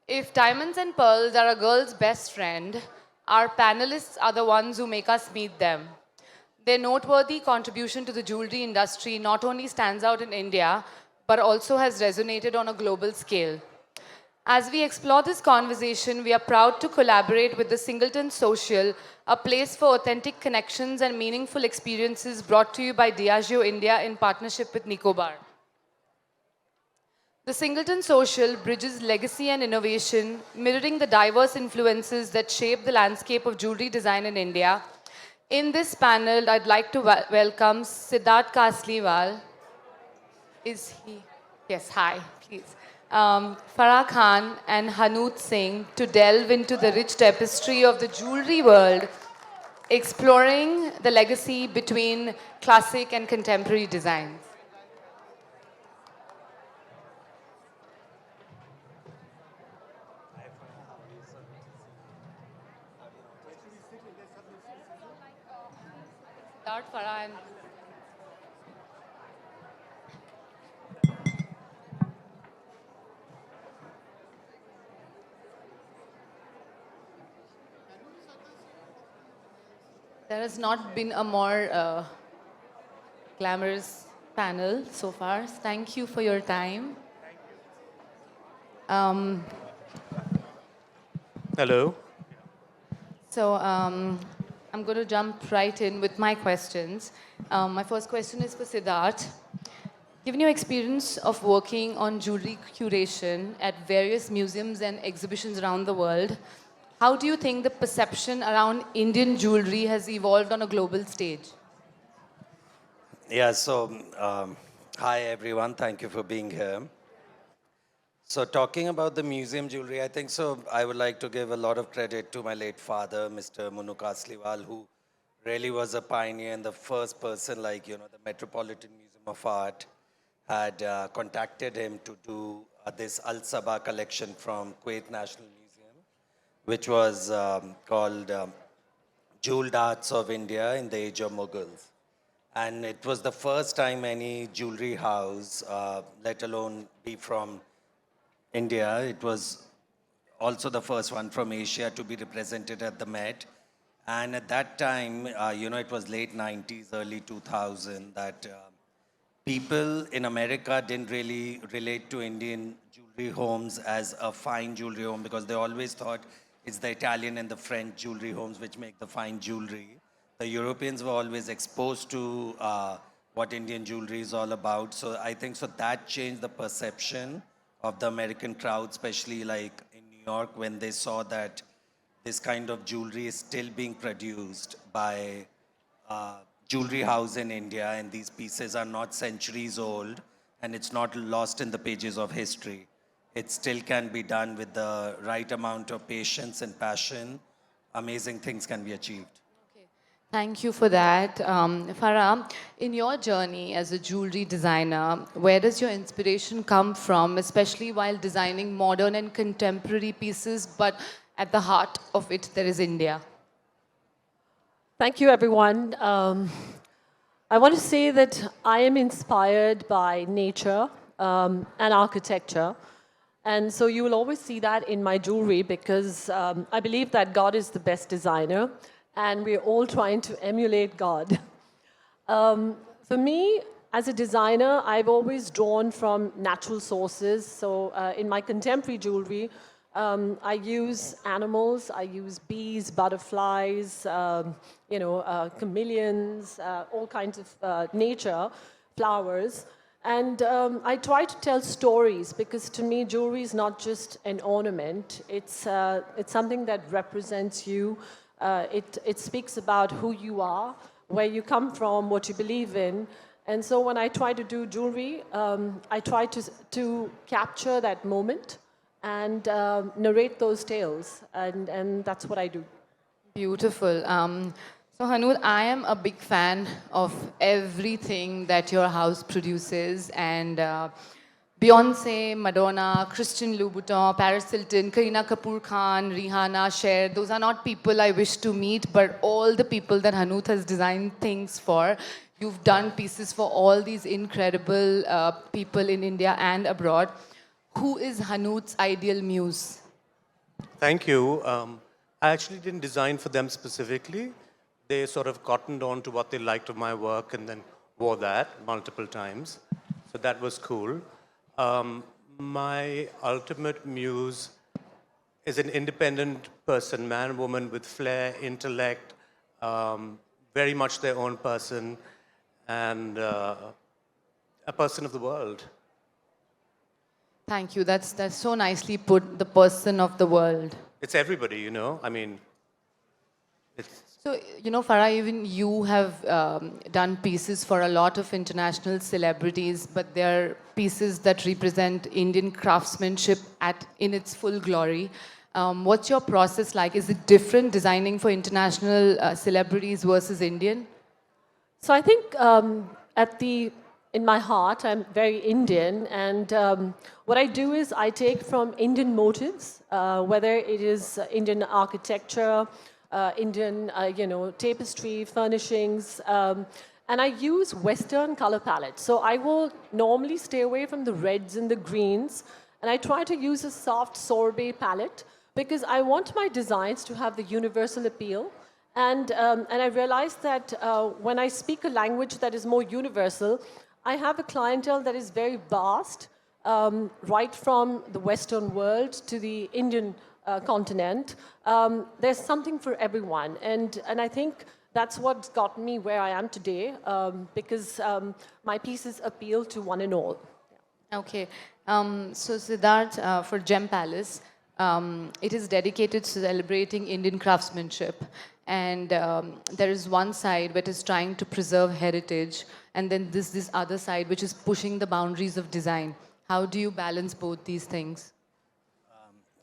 If diamonds and pearls are a girl's best friend, our panelists are the ones who make us meet them. Their noteworthy contribution to the jewelry industry not only stands out in India, but also has resonated on a global scale. As we explore this conversation, we are proud to collaborate with the Singleton Social, a place for authentic connections and meaningful experiences brought to you by Diageo India in partnership with Nicobar. The Singleton Social bridges legacy and innovation, mirroring the diverse influences that shape the landscape of jewelry design in India. In this panel, I'd like to welcome Siddharth Kasliwal. Is he? Yes, hi, please. Farah Khan and Hanut Singh to delve into the rich tapestry of the jewelry world, exploring the legacy between classic and contemporary designs. Siddharth, Farah, and there has not been a more glamorous panel so far. Thank you for your time. Hello. So I'm going to jump right in with my questions. My first question is for Siddharth. Given your experience of working on jewelry curation at various museums and exhibitions around the world, how do you think the perception around Indian jewelry has evolved on a global stage? Yeah, so hi everyone, thank you for being here. So talking about the museum jewelry, I think so I would like to give a lot of credit to my late father, Mr. Munu Kasliwal, who really was a pioneer and the first person, like, the Metropolitan Museum of Art had contacted him to do this Al Sabah collection from Kuwait National Museum, which was called Jeweled Arts of India in the Age of Mughals. And it was the first time any jewelry house, let alone be from India, it was also the first one from Asia to be represented at the Met. And at that time, it was late 90s, early 2000, that people in America didn't really relate to Indian jewelry homes as a fine jewelry home because they always thought it's the Italian and the French jewelry homes which make the fine jewelry. The Europeans were always exposed to what Indian jewelry is all about. So I think so that changed the perception of the American crowd, especially like in New York, when they saw that this kind of jewelry is still being produced by jewelry house in India, and these pieces are not centuries old, and it's not lost in the pages of history. It still can be done with the right amount of patience and passion. Amazing things can be achieved. Thank you for that. Farah, in your journey as a jewelry designer, where does your inspiration come from, especially while designing modern and contemporary pieces, but at the heart of it, there is India? Thank you, everyone. I want to say that I am inspired by nature and architecture. And so you will always see that in my jewelry because I believe that God is the best designer and we're all trying to emulate God. For me, as a designer, I've always drawn from natural sources. So in my contemporary jewelry, I use animals, I use bees, butterflies, chameleons, all kinds of nature, flowers. And I try to tell stories because to me, jewelry is not just an ornament. It's something that represents you. It speaks about who you are, where you come from, what you believe in. And so when I try to do jewelry, I try to capture that moment and narrate those tales. And that's what I do. Beautiful. So Hanut, I am a big fan of everything that your house produces, and Beyonce, Madonna, Christian Louboutin, Paris Hilton, Kareena Kapoor Khan, Rihanna, Cher, those are not people I wish to meet, but all the people that Hanut has designed things for. You've done pieces for all these incredible people in India and abroad. Who is Hanut's ideal muse? Thank you. I actually didn't design for them specifically. They sort of cottoned on to what they liked of my work and then wore that multiple times. So that was cool. My ultimate muse is an independent person, man, woman with flair, intellect, very much their own person, and a person of the world. Thank you. That's so nicely put, the person of the world. It's everybody, you know. I mean, it's So, Farah, even you have done pieces for a lot of international celebrities, but they're pieces that represent Indian craftsmanship in its full glory. What's your process like? Is it different designing for international celebrities versus Indian? So I think in my heart, I'm very Indian, and what I do is I take from Indian motives, whether it is Indian architecture, Indian, tapestry, furnishings, and I use Western color palettes. So I will normally stay away from the reds and the greens, and I try to use a soft sorbet palette because I want my designs to have the universal appeal. And I realized that when I speak a language that is more universal, I have a clientele that is very vast, right from the Western world to the Indian continent. There's something for everyone. And I think that's what's got me where I am today, because my pieces appeal to one and all. Okay. So Siddharth, for Gem Palace, it is dedicated to celebrating Indian craftsmanship. And there is one side which is trying to preserve heritage, and then this other side which is pushing the boundaries of design. How do you balance both these things?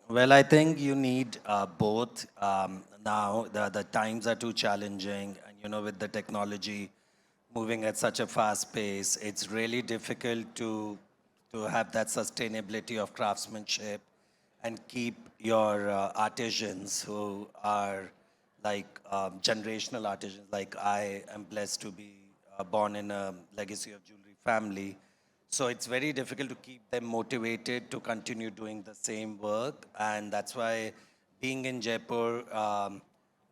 Well, I think you need both. Now, the times are too challenging, and with the technology moving at such a fast pace, it's really difficult to have that sustainability of craftsmanship and keep your artisans who are like generational artisans. Like I am blessed to be born in a legacy of jewelry family. So it's very difficult to keep them motivated to continue doing the same work. And that's why being in Jaipur,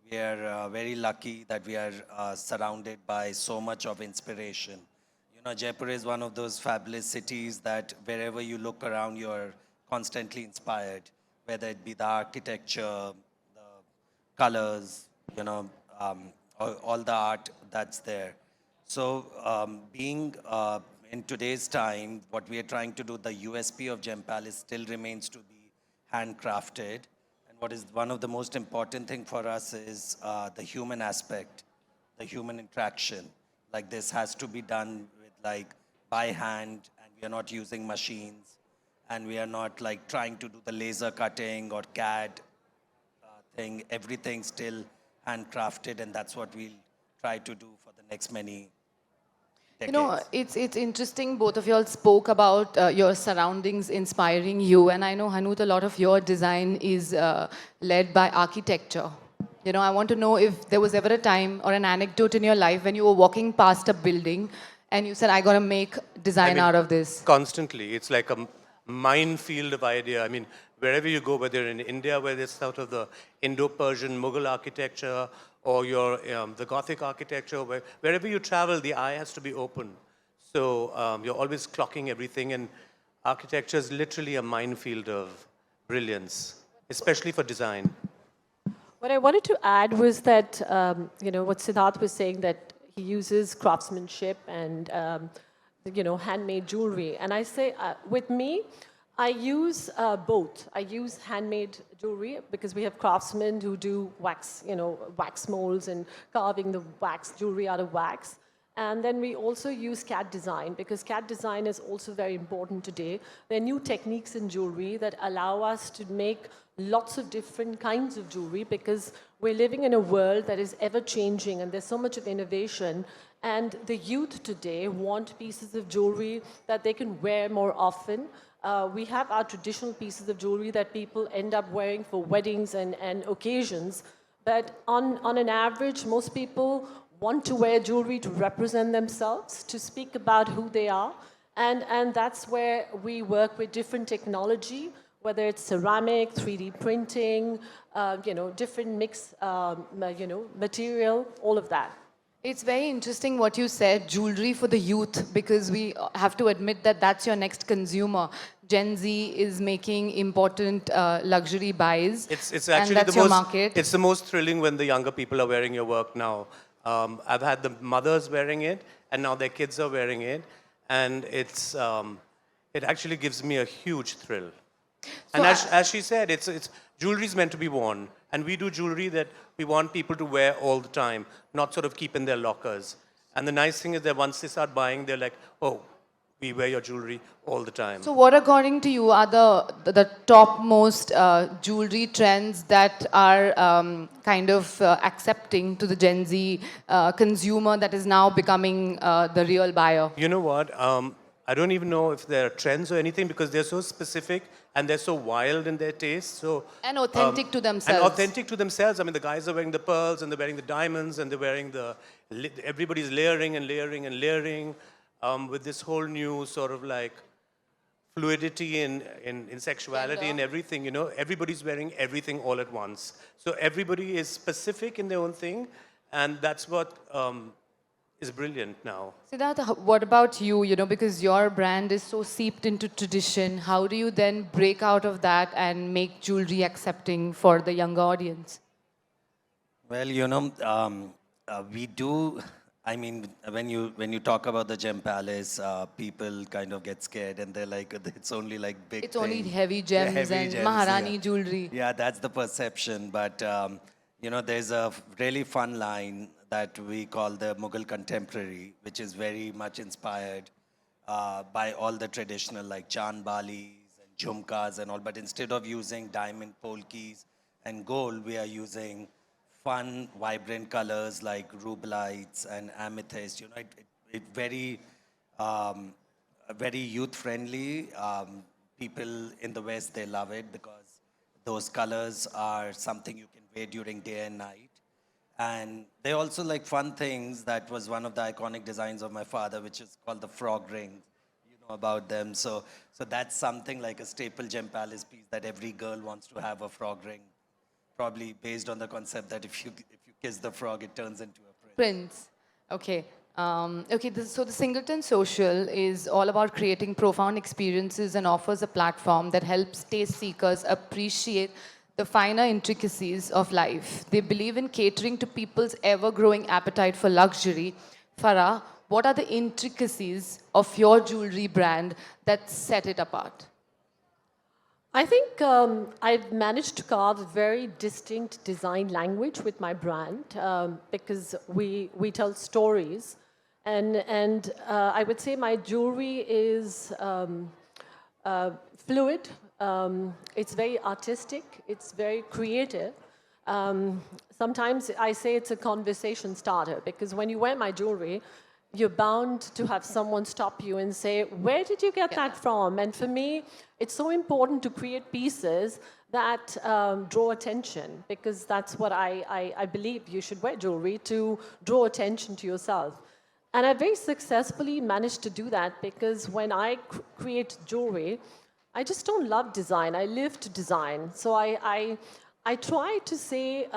we are very lucky that we are surrounded by so much of inspiration. Jaipur is one of those fabulous cities that wherever you look around, you're constantly inspired, whether it be the architecture, the colors, all the art that's there. So being in today's time, what we are trying to do, the USP of Gem Palace still remains to be handcrafted. And what is one of the most important thing for us is the human aspect, the human interaction. Like this has to be done with like by hand, and we are not using machines, and we are not like trying to do the laser cutting or CAD thing. Everything still handcrafted, and that's what we'll try to do for the next many decades. It's interesting. Both of y'all spoke about your surroundings inspiring you, and I know Hanut, a lot of your design is led by architecture. I want to know if there was ever a time or an anecdote in your life when you were walking past a building and you said, "I gotta make design out of this." Constantly. It's like a minefield of idea. I mean, wherever you go, whether in India, where it's sort of the Indo-Persian Mughal architecture, or the Gothic architecture, wherever you travel, the eye has to be open. So you're always clocking everything, and architecture is literally a minefield of brilliance, especially for design. What I wanted to add was that, what Siddharth was saying, that he uses craftsmanship and, handmade jewelry. And I say, with me, I use both. I use handmade jewelry because we have craftsmen who do wax, wax molds and carving the wax jewelry out of wax. And then we also use CAD design because CAD design is also very important today. There are new techniques in jewelry that allow us to make lots of different kinds of jewelry because we're living in a world that is ever changing and there's so much of innovation. And the youth today want pieces of jewelry that they can wear more often. We have our traditional pieces of jewelry that people end up wearing for weddings and occasions. But on an average, most people want to wear jewelry to represent themselves, to speak about who they are. And that's where we work with different technology, whether it's ceramic, 3D printing, different mix, material, all of that. It's very interesting what you said, jewelry for the youth, because we have to admit that that's your next consumer. Gen Z is making important luxury buys, It's and actually that's the your most. market. It's the most thrilling when the younger people are wearing your work now. I've had the mothers wearing it, and now their kids are wearing it, and it actually gives me a huge thrill. And as she said, it's jewelry is meant to be worn, and we do jewelry that we want people to wear all the time, not sort of keep in their lockers. And the nice thing is that once they start buying, they're like, oh, we wear your jewelry all the time. So what, according to you, are the topmost jewelry trends that are kind of accepting to the Gen Z consumer that is now becoming the real buyer? You know what? I don't even know if there are trends or anything because they're so specific and they're so wild in their taste. So And authentic to themselves. And authentic to themselves. I mean, the guys are wearing the pearls and they're wearing the diamonds and they're wearing everybody's layering and layering and layering with this whole new sort of like fluidity in sexuality and everything, everybody's wearing everything all at once. So everybody is specific in their own thing, and that's what is brilliant now. Siddharth, what about you? Because your brand is so seeped into tradition, how do you then break out of that and make jewelry accepting for the younger audience? Well, we do. I mean, when you talk about the Gem Palace, people kind of get scared and they're like, it's only like big. It's only thing. heavy gems heavy and gems, Maharani yeah. jewelry. Yeah, that's the perception. But there's a really fun line that we call the Mughal Contemporary, which is very much inspired by all the traditional like Chan Balis and Jhumkas and all. But instead of using diamond polkis and gold, we are using fun, vibrant colors like rubelites and amethyst. It very youth-friendly. People in the West, they love it because those colors are something you can wear during day and night. And they also like fun things. That was one of the iconic designs of my father, which is called the frog ring. You know about them. So that's something like a staple Gem Palace piece that every girl wants to have a frog ring. Probably based on the concept that if you kiss the frog, it turns into a prince. Prince. Okay. So the Singleton Social is all about creating profound experiences and offers a platform that helps taste seekers appreciate the finer intricacies of life. They believe in catering to people's ever-growing appetite for luxury. Farah, what are the intricacies of your jewelry brand that set it apart? I think I've managed to carve a very distinct design language with my brand because we tell stories. And I would say my jewelry is fluid. It's very artistic. It's very creative. Sometimes I say it's a conversation starter because when you wear my jewelry, you're bound to have someone stop you and say, where did you get that from? And for me, it's so important to create pieces that draw attention because that's what I believe you should wear jewelry, to draw attention to yourself. And I very successfully managed to do that because when I create jewelry, I just don't love design. I live to design. So I try to say,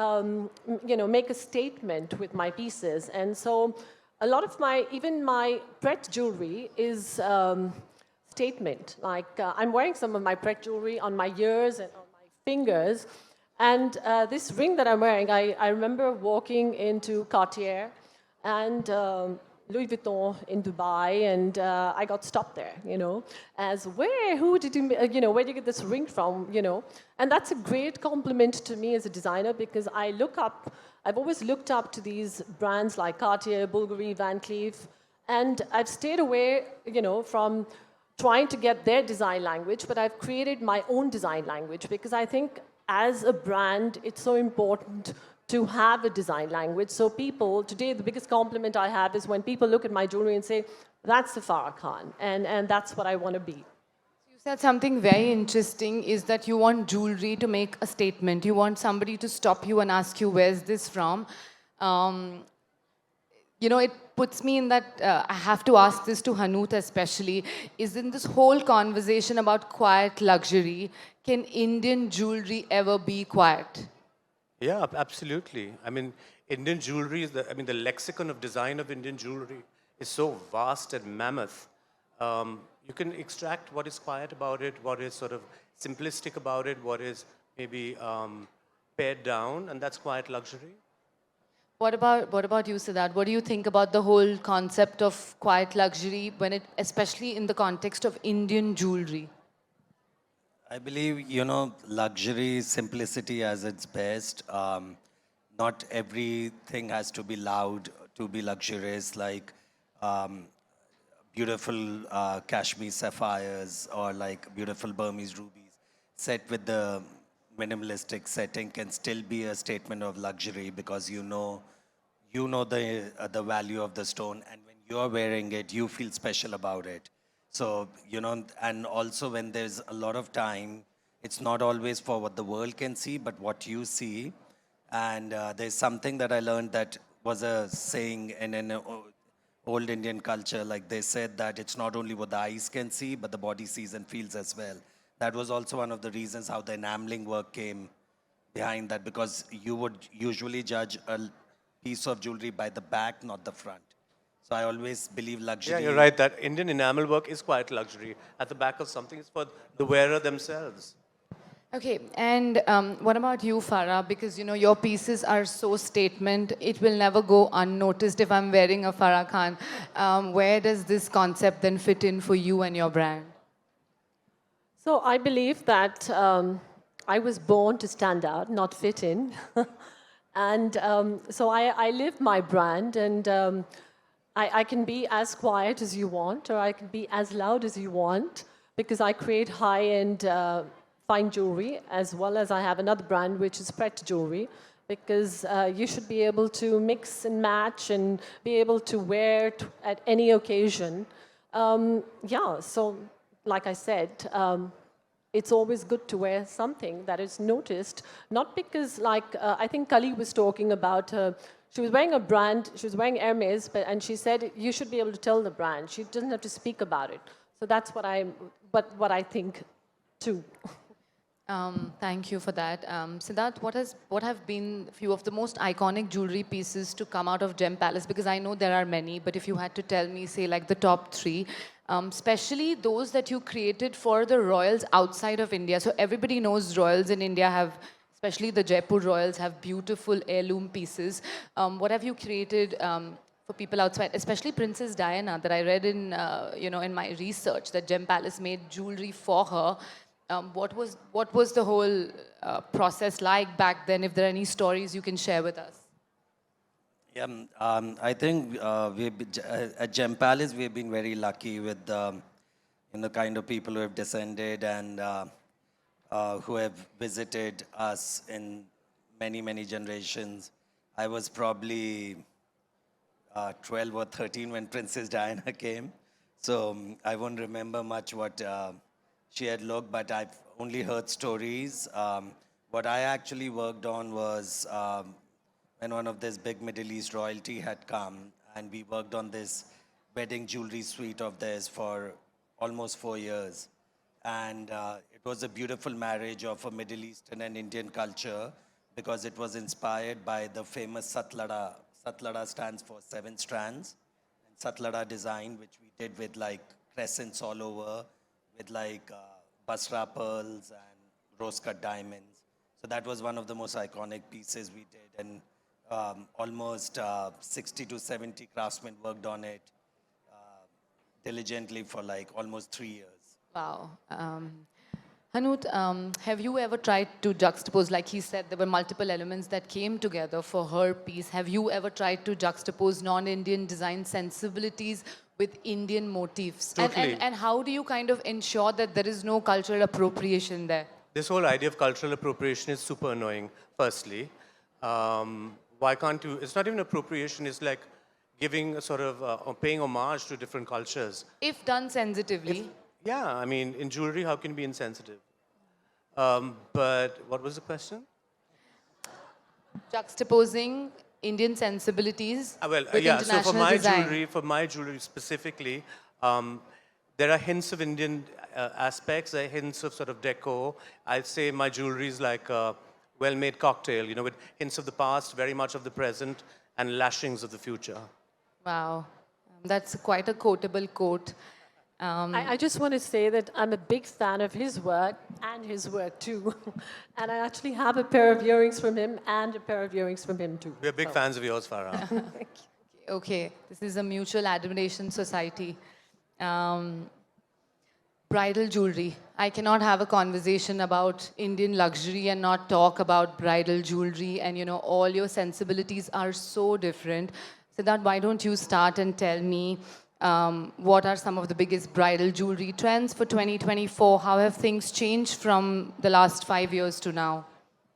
make a statement with my pieces. And so a lot of even my Pret jewelry is statement. Like I'm wearing some of my Pret jewelry on my ears and on my fingers. And this ring that I'm wearing, I remember walking into Cartier and Louis Vuitton in Dubai, and I got stopped there, as where did you get this ring from, And that's a great compliment to me as a designer because I've always looked up to these brands like Cartier, Bulgari, Van Cleef, and I've stayed away, from trying to get their design language, but I've created my own design language because I think as a brand, it's so important to have a design language. So today, the biggest compliment I have is when people look at my jewelry and say, that's the Farah Khan, and that's what I want to be. You said something very interesting is that you want jewelry to make a statement. You want somebody to stop you and ask you, where's this from? it puts me in that I have to ask this to Hanut especially. Is in this whole conversation about quiet luxury, can Indian jewelry ever be quiet? Yeah, absolutely. I mean, Indian jewelry is the lexicon of design of Indian jewelry is so vast and mammoth. You can extract what is quiet about it, what is sort of simplistic about it, what is maybe pared down, and that's quiet luxury. What about you, Siddharth? What do you think about the whole concept of quiet luxury especially in the context of Indian jewelry? I believe, luxury, simplicity as its best. Not everything has to be loud to be luxurious, like um, beautiful Kashmir sapphires or like beautiful Burmese rubies set with the minimalistic setting can still be a statement of luxury because you know the value of the stone, and when you're wearing it you feel special about it. So and also when there's a lot of time, it's not always for what the world can see but what you see. And there's something that I learned that was a saying in an old Indian culture. Like they said that it's not only what the eyes can see but the body sees and feels as well. That was also one of the reasons how the enameling work came behind that, because you would usually judge a piece of jewelry by the back, not the front. So I always believe Yeah, luxury. you're right. That Indian enamel work is quite luxury. At the back of something is for the wearer themselves. Okay, and what about you, Farah? Because your pieces are so statement, it will never go unnoticed if I'm wearing a Farah Khan. Where does this concept then fit in for you and your brand? So I believe that I was born to stand out, not fit in. And so I live my brand, and I can be as quiet as you want, or I can be as loud as you want, because I create high-end fine jewelry, as well as I have another brand which is pret jewelry, because you should be able to mix and match and be able to wear it at any occasion. Yeah, so like I said, it's always good to wear something that is noticed, not because, like, I think Kali was talking about, she was wearing a brand, she was wearing Hermes, and she said you should be able to tell the brand. She doesn't have to speak about it. So that's what I think too. Thank you for that. Siddharth, what have been few of the most iconic jewelry pieces to come out of Gem Palace? Because I know there are many, but if you had to tell me, say like the top three, especially those that you created for the royals outside of India. So everybody knows royals in India have, especially the Jaipur royals, have beautiful heirloom pieces. What have you created? For people outside, especially Princess Diana, that I read in my research that Gem Palace made jewelry for her. What was the whole process like back then? If there are any stories you can share with us. Yeah, I think at Gem Palace we've been very lucky with the kind of people who have descended and who have visited us in many generations. I was probably 12 or 13 when Princess Diana came, so I won't remember much what she had looked, but I've only heard stories. What I actually worked on was when one of this big Middle East royalty had come, and we worked on this wedding jewelry suite of theirs for almost 4 years. And it was a beautiful marriage of a Middle Eastern and Indian culture because it was inspired by the famous Satlada. Satlada stands for 7 strands. And Satlada design, which we did with like crescents all over, with like Basra pearls and rose cut diamonds. So that was one of the most iconic pieces we did. And almost 60 to 70 craftsmen worked on it diligently for like almost 3 years. Wow. Hanut, have you ever tried to juxtapose, like he said, there were multiple elements that came together for her piece. Have you ever tried to juxtapose non-Indian design sensibilities with Indian motifs? Totally. And how do you kind of ensure that there is no cultural appropriation there? This whole idea of cultural appropriation is super annoying, firstly. Why can't you? It's not even appropriation, it's like giving a sort of, or paying homage to different cultures. If done sensitively. Yeah, I mean, in jewelry, how can you be insensitive? But what was the question? Juxtaposing Indian sensibilities Well, with yeah. So international for my jewelry specifically, there are hints of Indian aspects. There are hints of sort of deco. I'd say my jewelry is like a well-made cocktail, you know, with hints of the past, very much of the present, and lashings of the future. Wow, that's quite a quotable quote. I just want to say that I'm a big fan of his work and his work too. And I actually have a pair of earrings from him and a pair of earrings from him too. We're big fans of yours, Farah. Okay, this is a mutual admiration society. Um, Bridal jewelry. I cannot have a conversation about Indian luxury and not talk about bridal jewelry. And you know, all your sensibilities are so different. Siddharth, why don't you start and tell me what are some of the biggest bridal jewelry trends for 2024? How have things changed from the last 5 years to now?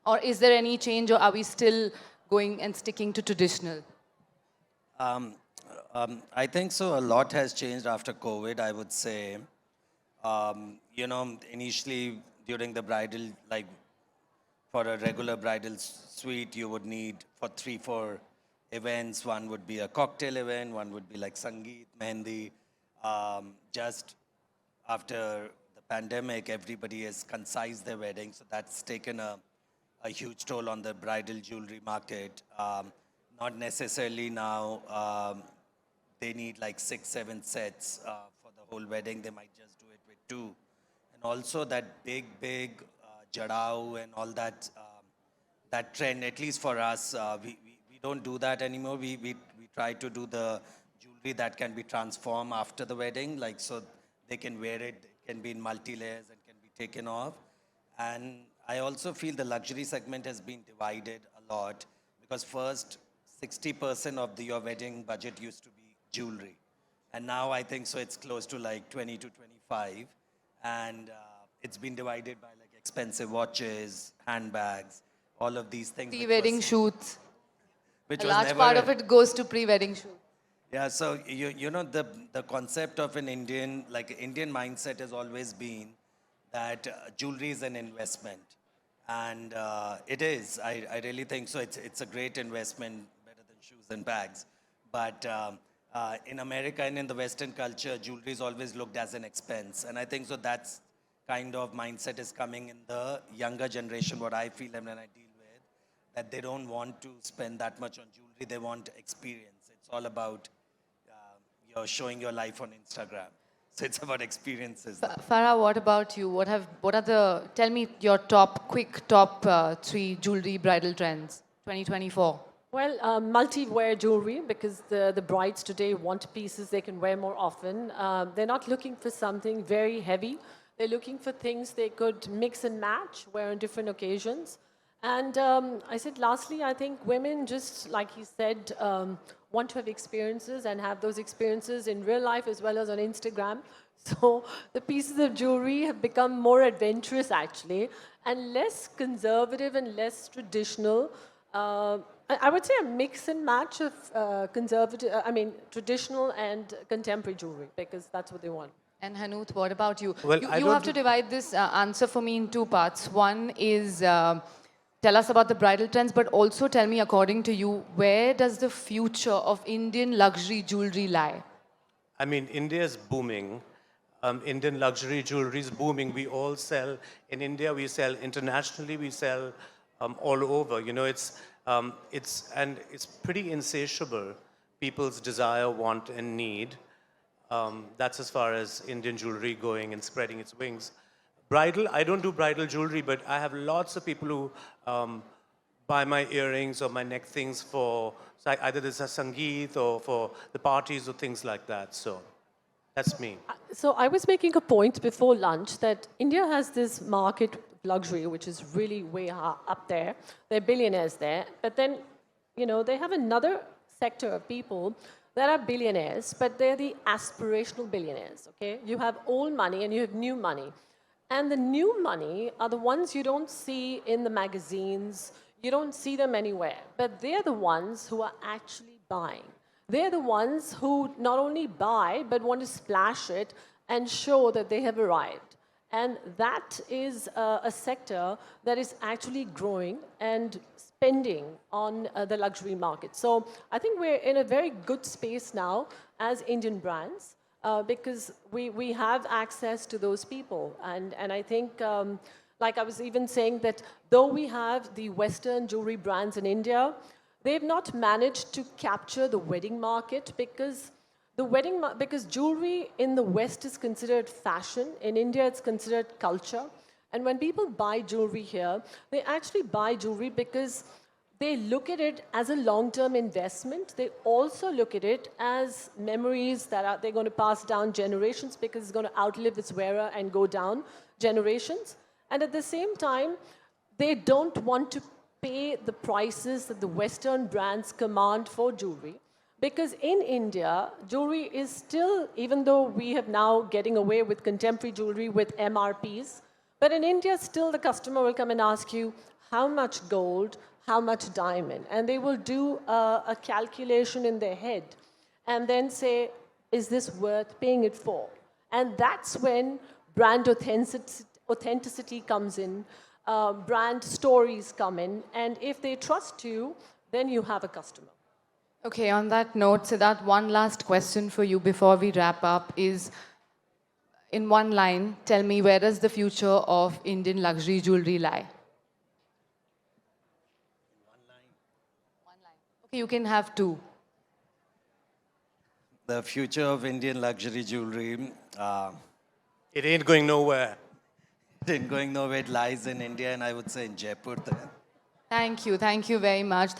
Or is there any change, or are we still going and sticking to traditional? I think so. A lot has changed after COVID, I would say. You know, initially during the bridal, like for a regular bridal suite, you would need for 3, 4 events. One would be a cocktail event, one would be like Sangeet, Mehendi. Just after the pandemic, everybody has concised their wedding, so that's taken a huge toll on the bridal jewelry market. Not necessarily now they need like 6, 7 sets for the whole wedding. They might just do it with 2. And also that big jadao and all that, that trend, at least for us, we don't do that anymore. We try to do the jewelry that can be transformed after the wedding, like so they can wear it, it can be in multi-layers and can be taken off. And I also feel the luxury segment has been divided a lot because first 60% of your wedding budget used to be jewelry. And now I think so it's close to like 20 to 25. And it's been divided by like expensive watches, handbags, all of these things. Pre-wedding shoots. Which A was large never part of it goes to pre-wedding shoot. Yeah, so you know the concept of an Indian, like Indian mindset has always been that jewelry is an investment. And it is. I really think so. It's a great investment, better than shoes and bags. But in America and in the Western culture, jewelry is always looked as an expense. And I think so that's kind of mindset is coming in the younger generation, what I feel and when I deal with, that they don't want to spend that much on jewelry. They want experience. It's all about you're showing your life on Instagram. So it's about experiences. Farah, what about you? Tell me your quick top 3 jewelry bridal trends, 2024. Well, multi-wear jewelry, because the brides today want pieces they can wear more often. They're not looking for something very heavy. They're looking for things they could mix and match, wear on different occasions. And I said, lastly, I think women, just like he said, want to have experiences and have those experiences in real life as well as on Instagram. So the pieces of jewelry have become more adventurous, actually, and less conservative and less traditional. I would say a mix and match of traditional and contemporary jewelry, because that's what they want. And Hanut, what about you? Well, You have to divide this answer for me in 2 parts. One is tell us about the bridal trends, but also tell me, according to you, where does the future of Indian luxury jewelry lie? I mean, India is booming. Indian luxury jewelry is booming. We all sell in India. We sell internationally. We sell all over. You know, it's pretty insatiable. People's desire, want, and need. That's as far as Indian jewelry going and spreading its wings. Bridal, I don't do bridal jewelry, but I have lots of people who buy my earrings or my neck things for either there's a Sangeet or for the parties or things like that. So that's me. So I was making a point before lunch that India has this market luxury, which is really way up there. There are billionaires there. But then, you know, they have another sector of people that are billionaires, but they're the aspirational billionaires, okay? You have old money and you have new money. And the new money are the ones you don't see in the magazines, you don't see them anywhere, but they're the ones who are actually buying. They're the ones who not only buy, but want to splash it and show that they have arrived. And that is a sector that is actually growing and spending on the luxury market. So I think we're in a very good space now as Indian brands because we have access to those people. And I think, like I was even saying that though we have the Western jewelry brands in India, they've not managed to capture the wedding market because because jewelry in the West is considered fashion, in India it's considered culture. And when people buy jewelry here, they actually buy jewelry because they look at it as a long-term investment. They also look at it as memories that they're going to pass down generations because it's going to outlive its wearer and go down generations. And at the same time, they don't want to pay the prices that the Western brands command for jewelry. Because in India, jewelry is still, even though we have now getting away with contemporary jewelry with MRPs, but in India, still the customer will come and ask you, how much gold, how much diamond? And they will do a calculation in their head and then say, is this worth paying it for? And that's when brand authenticity comes in, brand stories come in, and if they trust you, then you have a customer. Okay, on that note, Siddharth, one last question for you before we wrap up is, in one line, tell me, where does the future of Indian luxury jewelry lie? One line. Okay, you can have two. The future of Indian luxury jewelry, It ain't going nowhere. it ain't going nowhere. It lies in India, and I would say in Jaipur. Thank you very much.